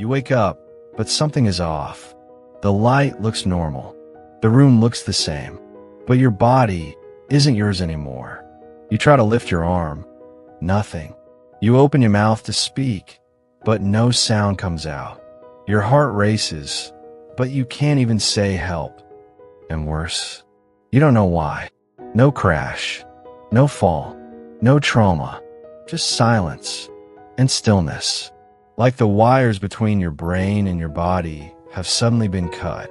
You wake up, but something is off. The light looks normal. The room looks the same. But your body isn't yours anymore. You try to lift your arm. Nothing. You open your mouth to speak, but no sound comes out. Your heart races, but you can't even say help. And worse, you don't know why. No crash, no fall, no trauma, just silence and stillness. Like the wires between your brain and your body have suddenly been cut.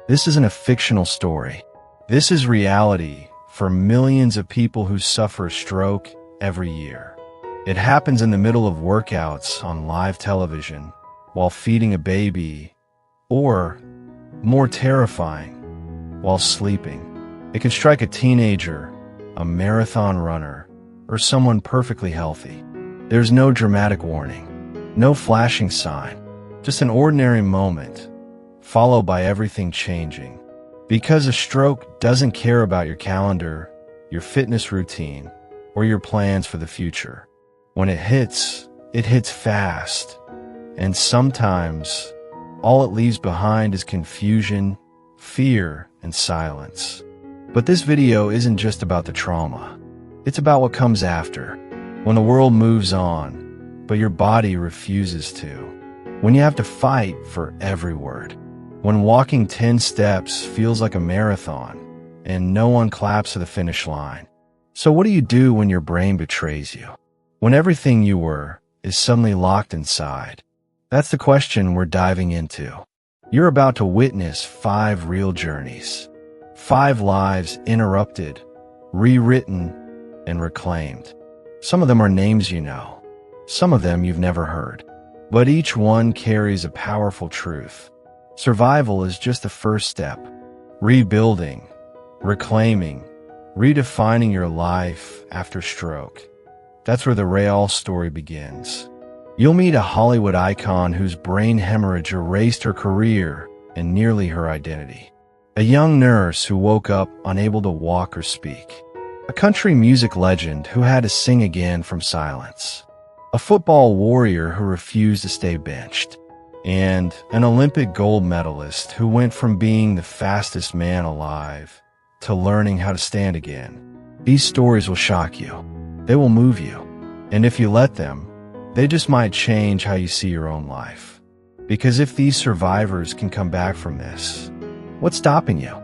This isn't a fictional story. This is reality for millions of people who suffer a stroke every year. It happens in the middle of workouts on live television, while feeding a baby, or, more terrifying, while sleeping. It can strike a teenager, a marathon runner, or someone perfectly healthy. There's no dramatic warning, no flashing sign, just an ordinary moment, followed by everything changing. Because a stroke doesn't care about your calendar, your fitness routine, or your plans for the future. When it hits fast, and sometimes all it leaves behind is confusion, fear, and silence. But this video isn't just about the trauma. It's about what comes after, when the world moves on, but your body refuses to. When you have to fight for every word. When walking 10 steps feels like a marathon, and no one claps at the finish line. So what do you do when your brain betrays you? When everything you were is suddenly locked inside? That's the question we're diving into. You're about to witness 5 real journeys. 5 lives interrupted, rewritten, and reclaimed. Some of them are names you know. Some of them you've never heard. But each one carries a powerful truth. Survival is just the first step. Rebuilding, reclaiming, redefining your life after stroke. That's where the real story begins. You'll meet a Hollywood icon whose brain hemorrhage erased her career and nearly her identity. A young nurse who woke up unable to walk or speak. A country music legend who had to sing again from silence. A football warrior who refused to stay benched. And an Olympic gold medalist who went from being the fastest man alive to learning how to stand again. These stories will shock you. They will move you. And if you let them, they just might change how you see your own life. Because if these survivors can come back from this, what's stopping you?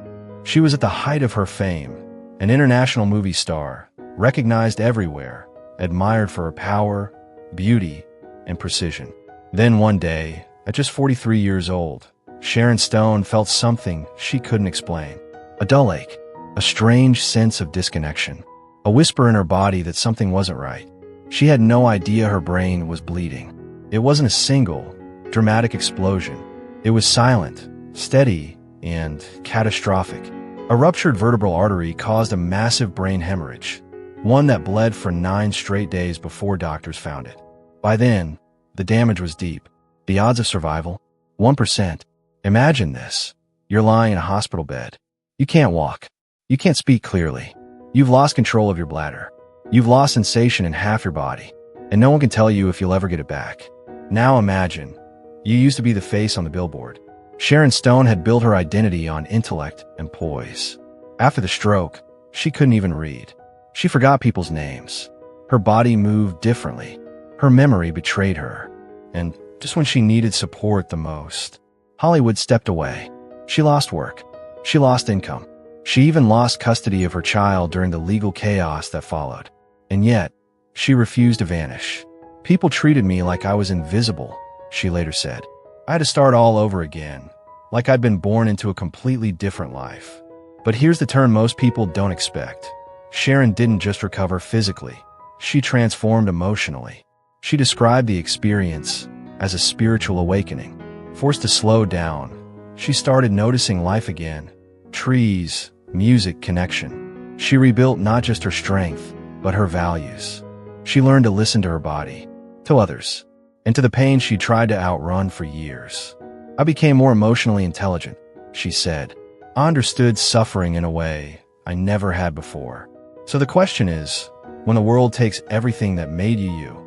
She was at the height of her fame, an international movie star, recognized everywhere, admired for her power, beauty, and precision. Then one day, at just 43 years old, Sharon Stone felt something she couldn't explain. A dull ache, a strange sense of disconnection, a whisper in her body that something wasn't right. She had no idea her brain was bleeding. It wasn't a single, dramatic explosion. It was silent, steady, and catastrophic. A ruptured vertebral artery caused a massive brain hemorrhage, one that bled for 9 straight days before doctors found it. By then, the damage was deep. The odds of survival? 1%. Imagine this. You're lying in a hospital bed. You can't walk. You can't speak clearly. You've lost control of your bladder. You've lost sensation in half your body, and no one can tell you if you'll ever get it back. Now imagine, you used to be the face on the billboard. Sharon Stone had built her identity on intellect and poise. After the stroke, she couldn't even read. She forgot people's names. Her body moved differently. Her memory betrayed her. And just when she needed support the most, Hollywood stepped away. She lost work. She lost income. She even lost custody of her child during the legal chaos that followed. And yet, she refused to vanish. People treated me like I was invisible, she later said. I had to start all over again, like I'd been born into a completely different life. But here's the turn most people don't expect. Sharon didn't just recover physically. She transformed emotionally. She described the experience as a spiritual awakening. Forced to slow down, she started noticing life again. Trees, music, connection. She rebuilt not just her strength, but her values. She learned to listen to her body, to others, and to the pain she tried to outrun for years. I became more emotionally intelligent, she said. I understood suffering in a way I never had before. So the question is, when the world takes everything that made you you,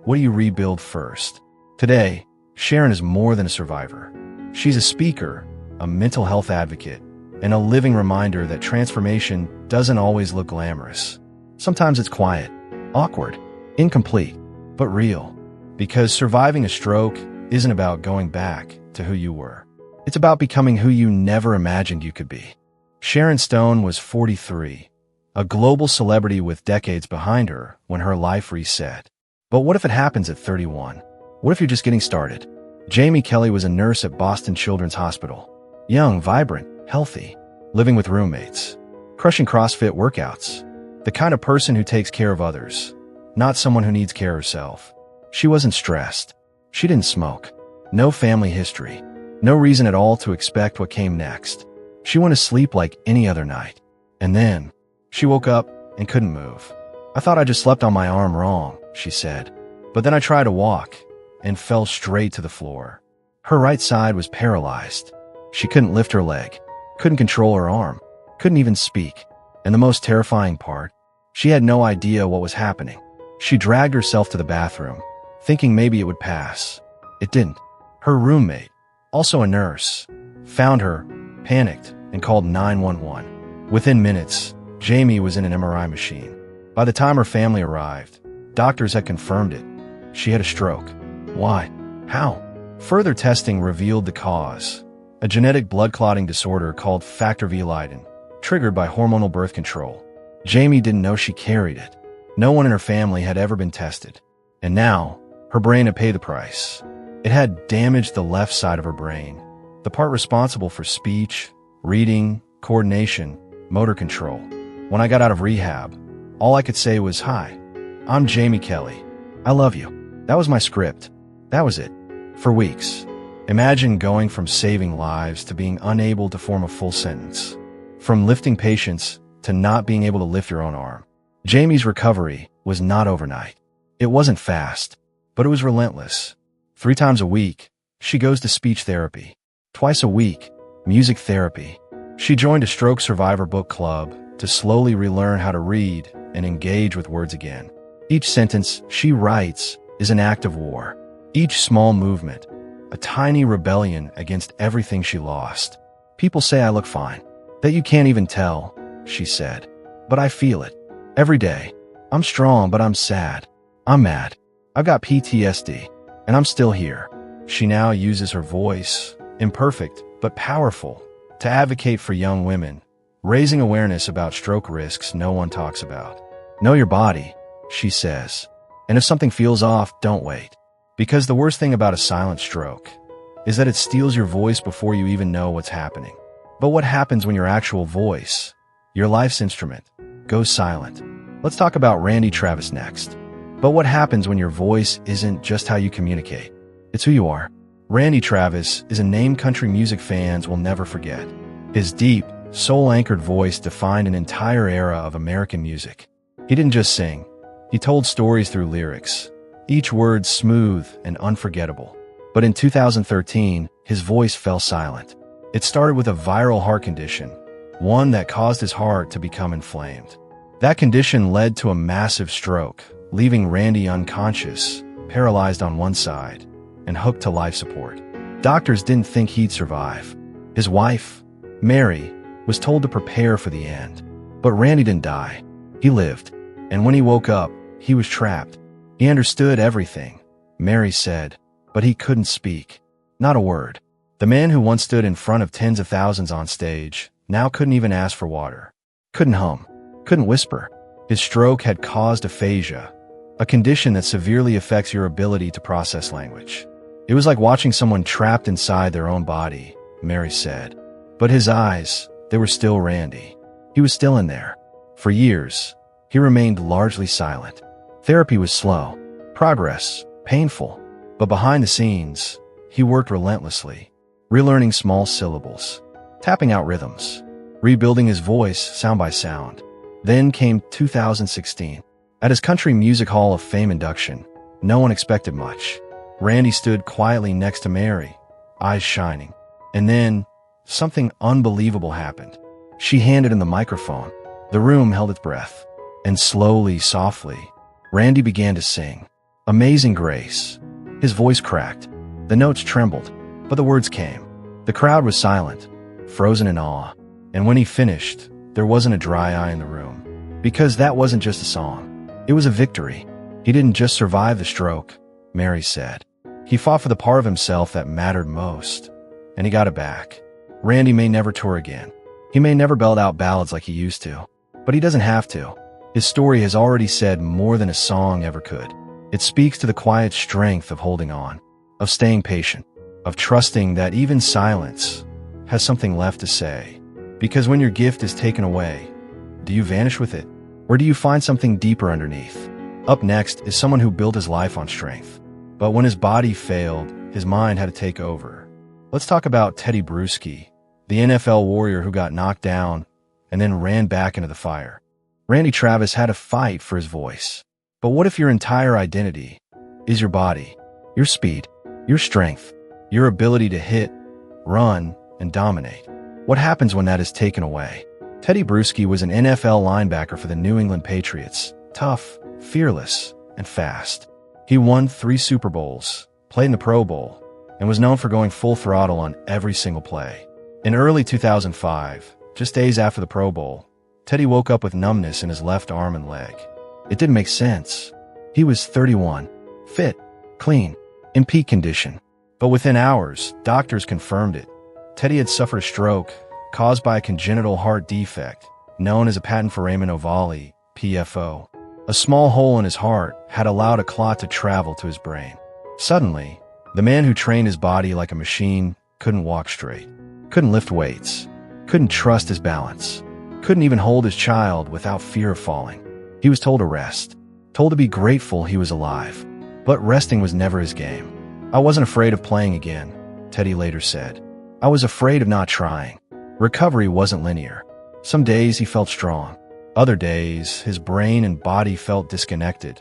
what do you rebuild first? Today, Sharon is more than a survivor. She's a speaker, a mental health advocate, and a living reminder that transformation doesn't always look glamorous. Sometimes it's quiet, awkward, incomplete, but real. Because surviving a stroke isn't about going back to who you were. It's about becoming who you never imagined you could be. Sharon Stone was 43, a global celebrity with decades behind her when her life reset. But what if it happens at 31? What if you're just getting started? Jayme Kelly was a nurse at Boston Children's Hospital. Young, vibrant, healthy, living with roommates, crushing CrossFit workouts. The kind of person who takes care of others, not someone who needs care herself. She wasn't stressed. She didn't smoke. No family history. No reason at all to expect what came next. She went to sleep like any other night. And then, she woke up and couldn't move. "I thought I just slept on my arm wrong," she said. "But then I tried to walk and fell straight to the floor." Her right side was paralyzed. She couldn't lift her leg, couldn't control her arm, couldn't even speak. And the most terrifying part, she had no idea what was happening. She dragged herself to the bathroom, thinking maybe it would pass. It didn't. Her roommate, also a nurse, found her, panicked, and called 911. Within minutes, Jayme was in an MRI machine. By the time her family arrived, doctors had confirmed it. She had a stroke. Why? How? Further testing revealed the cause, a genetic blood clotting disorder called factor V Leiden, triggered by hormonal birth control. Jayme didn't know she carried it. No one in her family had ever been tested. And now, her brain had paid the price. It had damaged the left side of her brain, the part responsible for speech, reading, coordination, motor control. When I got out of rehab, all I could say was, "Hi, I'm Jayme Kelly. I love you." That was my script. That was it. For weeks. Imagine going from saving lives to being unable to form a full sentence. From lifting patients to not being able to lift your own arm. Jayme's recovery was not overnight. It wasn't fast, but it was relentless. 3 times a week, she goes to speech therapy. Twice a week, music therapy. She joined a stroke survivor book club to slowly relearn how to read and engage with words again. Each sentence she writes is an act of war. Each small movement, a tiny rebellion against everything she lost. "People say I look fine. That you can't even tell," she said. "But I feel it. Every day. I'm strong, but I'm sad. I'm mad. I've got PTSD. And I'm still here." She now uses her voice, imperfect but powerful, to advocate for young women, raising awareness about stroke risks no one talks about. "Know your body," she says. "And if something feels off, don't wait. Because the worst thing about a silent stroke is that it steals your voice before you even know what's happening." But what happens when your actual voice, your life's instrument, goes silent? Let's talk about Randy Travis next. But what happens when your voice isn't just how you communicate? It's who you are. Randy Travis is a name country music fans will never forget. His deep, soul-anchored voice defined an entire era of American music. He didn't just sing. He told stories through lyrics, each word smooth and unforgettable. But in 2013, his voice fell silent. It started with a viral heart condition, one that caused his heart to become inflamed. That condition led to a massive stroke, leaving Randy unconscious, paralyzed on one side, and hooked to life support. Doctors didn't think he'd survive. His wife, Mary, was told to prepare for the end. But Randy didn't die. He lived. And when he woke up, he was trapped. He understood everything, Mary said, but he couldn't speak. Not a word. The man who once stood in front of tens of thousands on stage now couldn't even ask for water. Couldn't hum. Couldn't whisper. His stroke had caused aphasia, a condition that severely affects your ability to process language. It was like watching someone trapped inside their own body, Mary said. But his eyes, they were still Randy. He was still in there. For years, he remained largely silent. Therapy was slow, progress painful, but behind the scenes, he worked relentlessly, relearning small syllables, tapping out rhythms, rebuilding his voice sound by sound. Then came 2016. At his Country Music Hall of Fame induction, no one expected much. Randy stood quietly next to Mary, eyes shining. And then, something unbelievable happened. She handed him the microphone. The room held its breath. And slowly, softly, Randy began to sing. Amazing Grace. His voice cracked. The notes trembled, but the words came. The crowd was silent, frozen in awe. And when he finished, there wasn't a dry eye in the room. Because that wasn't just a song. It was a victory. He didn't just survive the stroke, Mary said. He fought for the part of himself that mattered most. And he got it back. Randy may never tour again. He may never belt out ballads like he used to. But he doesn't have to. His story has already said more than a song ever could. It speaks to the quiet strength of holding on, of staying patient, of trusting that even silence has something left to say. Because when your gift is taken away, do you vanish with it? Or do you find something deeper underneath? Up next is someone who built his life on strength. But when his body failed, his mind had to take over. Let's talk about Tedy Bruschi, the NFL warrior who got knocked down and then ran back into the fire. Randy Travis had to fight for his voice. But what if your entire identity is your body, your speed, your strength, your ability to hit, run, and dominate? What happens when that is taken away? Tedy Bruschi was an NFL linebacker for the New England Patriots, tough, fearless, and fast. He won 3 Super Bowls, played in the Pro Bowl, and was known for going full throttle on every single play. In early 2005, just days after the Pro Bowl, Tedy woke up with numbness in his left arm and leg. It didn't make sense. He was 31, fit, clean, in peak condition. But within hours, doctors confirmed it. Tedy had suffered a stroke caused by a congenital heart defect known as a patent foramen ovale, PFO. A small hole in his heart had allowed a clot to travel to his brain. Suddenly, the man who trained his body like a machine couldn't walk straight, couldn't lift weights, couldn't trust his balance, couldn't even hold his child without fear of falling. He was told to rest, told to be grateful he was alive. But resting was never his game. "I wasn't afraid of playing again," Tedy later said. "I was afraid of not trying." Recovery wasn't linear. Some days he felt strong. Other days, his brain and body felt disconnected,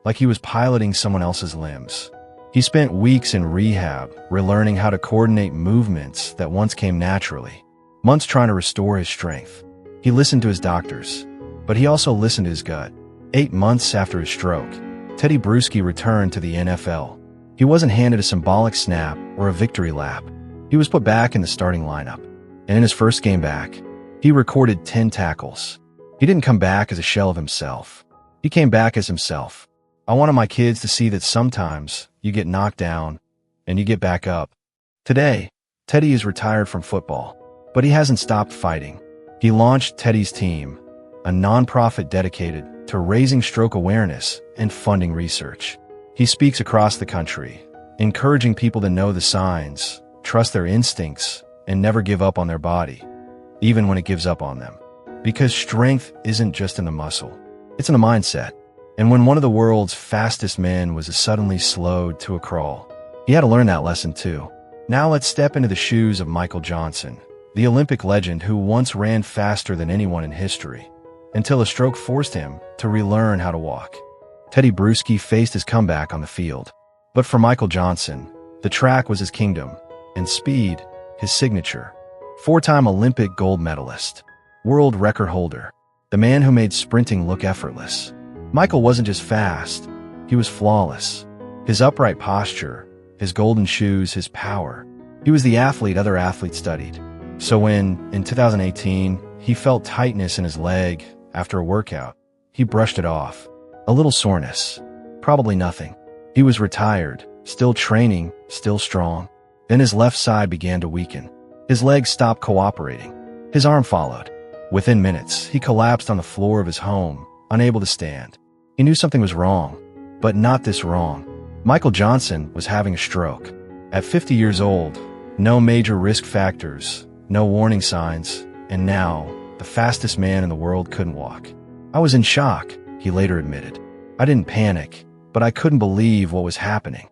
like he was piloting someone else's limbs. He spent weeks in rehab, relearning how to coordinate movements that once came naturally, months trying to restore his strength. He listened to his doctors, but he also listened to his gut. 8 months after his stroke, Tedy Bruschi returned to the NFL. He wasn't handed a symbolic snap or a victory lap. He was put back in the starting lineup. And in his first game back, he recorded 10 tackles. He didn't come back as a shell of himself. He came back as himself. "I wanted my kids to see that sometimes you get knocked down and you get back up." Today, Tedy is retired from football, but he hasn't stopped fighting. He launched Tedy's Team, a nonprofit dedicated to raising stroke awareness and funding research. He speaks across the country, encouraging people to know the signs, trust their instincts, and never give up on their body, even when it gives up on them. Because strength isn't just in the muscle, it's in the mindset. And when one of the world's fastest men was suddenly slowed to a crawl, he had to learn that lesson too. Now let's step into the shoes of Michael Johnson, the Olympic legend who once ran faster than anyone in history, until a stroke forced him to relearn how to walk. Tedy Bruschi faced his comeback on the field. But for Michael Johnson, the track was his kingdom, and speed, his signature. 4-time Olympic gold medalist, world record holder, the man who made sprinting look effortless. Michael wasn't just fast, he was flawless. His upright posture, his golden shoes, his power. He was the athlete other athletes studied. So when, in 2018, he felt tightness in his leg after a workout, he brushed it off. A little soreness, probably nothing. He was retired, still training, still strong. Then his left side began to weaken. His legs stopped cooperating. His arm followed. Within minutes, he collapsed on the floor of his home, unable to stand. He knew something was wrong, but not this wrong. Michael Johnson was having a stroke. At 50 years old, no major risk factors, no warning signs, and now, the fastest man in the world couldn't walk. "I was in shock," he later admitted. "I didn't panic, but I couldn't believe what was happening."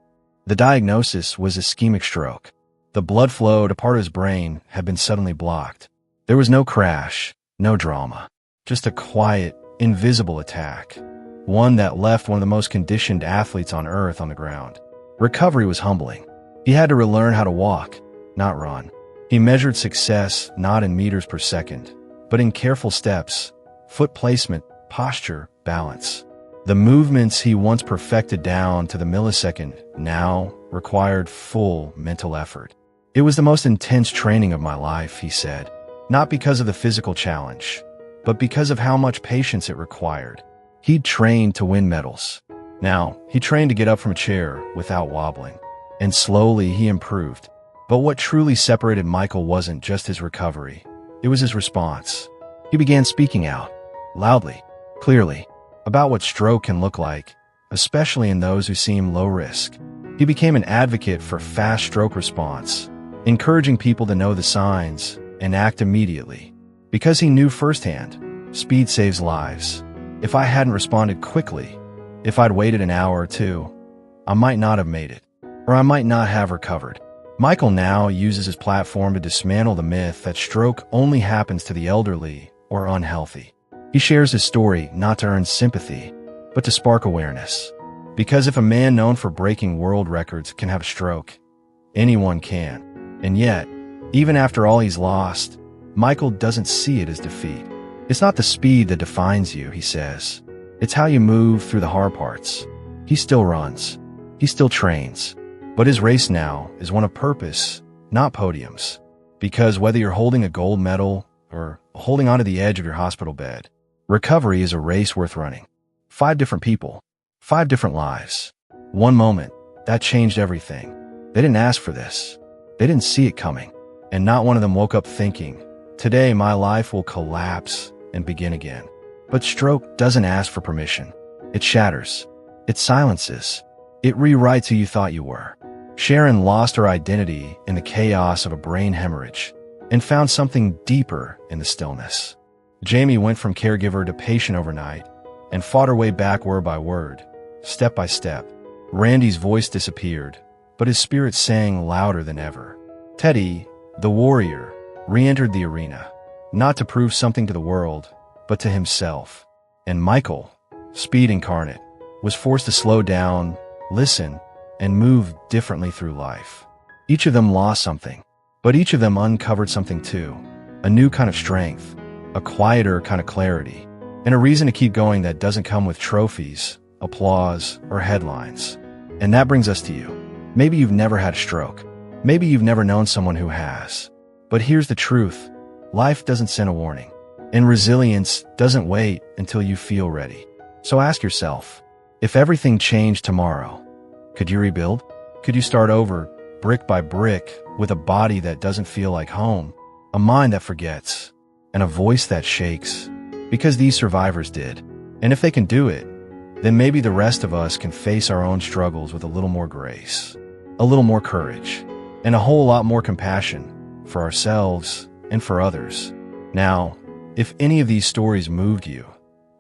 The diagnosis was ischemic stroke. The blood flow to part of his brain had been suddenly blocked. There was no crash, no drama, just a quiet, invisible attack. One that left one of the most conditioned athletes on earth on the ground. Recovery was humbling. He had to relearn how to walk, not run. He measured success not in meters per second, but in careful steps, foot placement, posture, balance. The movements he once perfected down to the millisecond now required full mental effort. It was the most intense training of my life, he said, not because of the physical challenge, but because of how much patience it required. He'd trained to win medals. Now, he trained to get up from a chair without wobbling. And slowly he improved. But what truly separated Michael wasn't just his recovery. It was his response. He began speaking out, loudly, clearly, about what stroke can look like, especially in those who seem low risk. He became an advocate for fast stroke response, encouraging people to know the signs and act immediately. Because he knew firsthand, speed saves lives. If I hadn't responded quickly, if I'd waited an hour or two, I might not have made it, or I might not have recovered. Michael now uses his platform to dismantle the myth that stroke only happens to the elderly or unhealthy. He shares his story not to earn sympathy, but to spark awareness. Because if a man known for breaking world records can have a stroke, anyone can. And yet, even after all he's lost, Michael doesn't see it as defeat. It's not the speed that defines you, he says. It's how you move through the hard parts. He still runs. He still trains. But his race now is one of purpose, not podiums. Because whether you're holding a gold medal or holding onto the edge of your hospital bed, recovery is a race worth running. 5 different people, 5 different lives. One moment, that changed everything. They didn't ask for this. They didn't see it coming. And not one of them woke up thinking, today my life will collapse and begin again. But stroke doesn't ask for permission. It shatters. It silences. It rewrites who you thought you were. Sharon lost her identity in the chaos of a brain hemorrhage and found something deeper in the stillness. Jayme went from caregiver to patient overnight and fought her way back word by word, step by step. Randy's voice disappeared, but his spirit sang louder than ever. Tedy, the warrior, re-entered the arena, not to prove something to the world, but to himself. And Michael, speed incarnate, was forced to slow down, listen, and move differently through life. Each of them lost something, but each of them uncovered something too. A new kind of strength, a quieter kind of clarity, and a reason to keep going that doesn't come with trophies, applause, or headlines. And that brings us to you. Maybe you've never had a stroke. Maybe you've never known someone who has. But here's the truth. Life doesn't send a warning. And resilience doesn't wait until you feel ready. So ask yourself, if everything changed tomorrow, could you rebuild? Could you start over, brick by brick, with a body that doesn't feel like home, a mind that forgets, and a voice that shakes? Because these survivors did. And if they can do it, then maybe the rest of us can face our own struggles with a little more grace, a little more courage, and a whole lot more compassion for ourselves and for others. Now, if any of these stories moved you,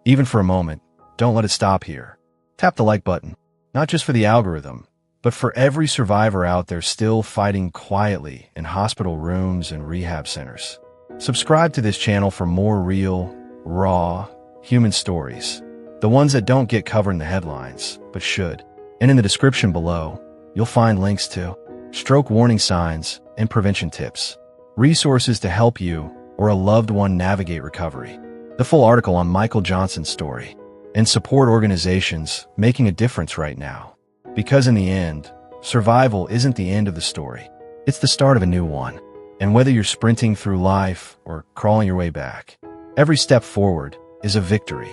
even for a moment, don't let it stop here. Tap the like button, not just for the algorithm, but for every survivor out there still fighting quietly in hospital rooms and rehab centers. Subscribe to this channel for more real, raw, human stories. The ones that don't get covered in the headlines, but should. And in the description below, you'll find links to stroke warning signs and prevention tips, resources to help you or a loved one navigate recovery, the full article on Michael Johnson's story, and support organizations making a difference right now. Because in the end, survival isn't the end of the story. It's the start of a new one. And whether you're sprinting through life or crawling your way back, every step forward is a victory.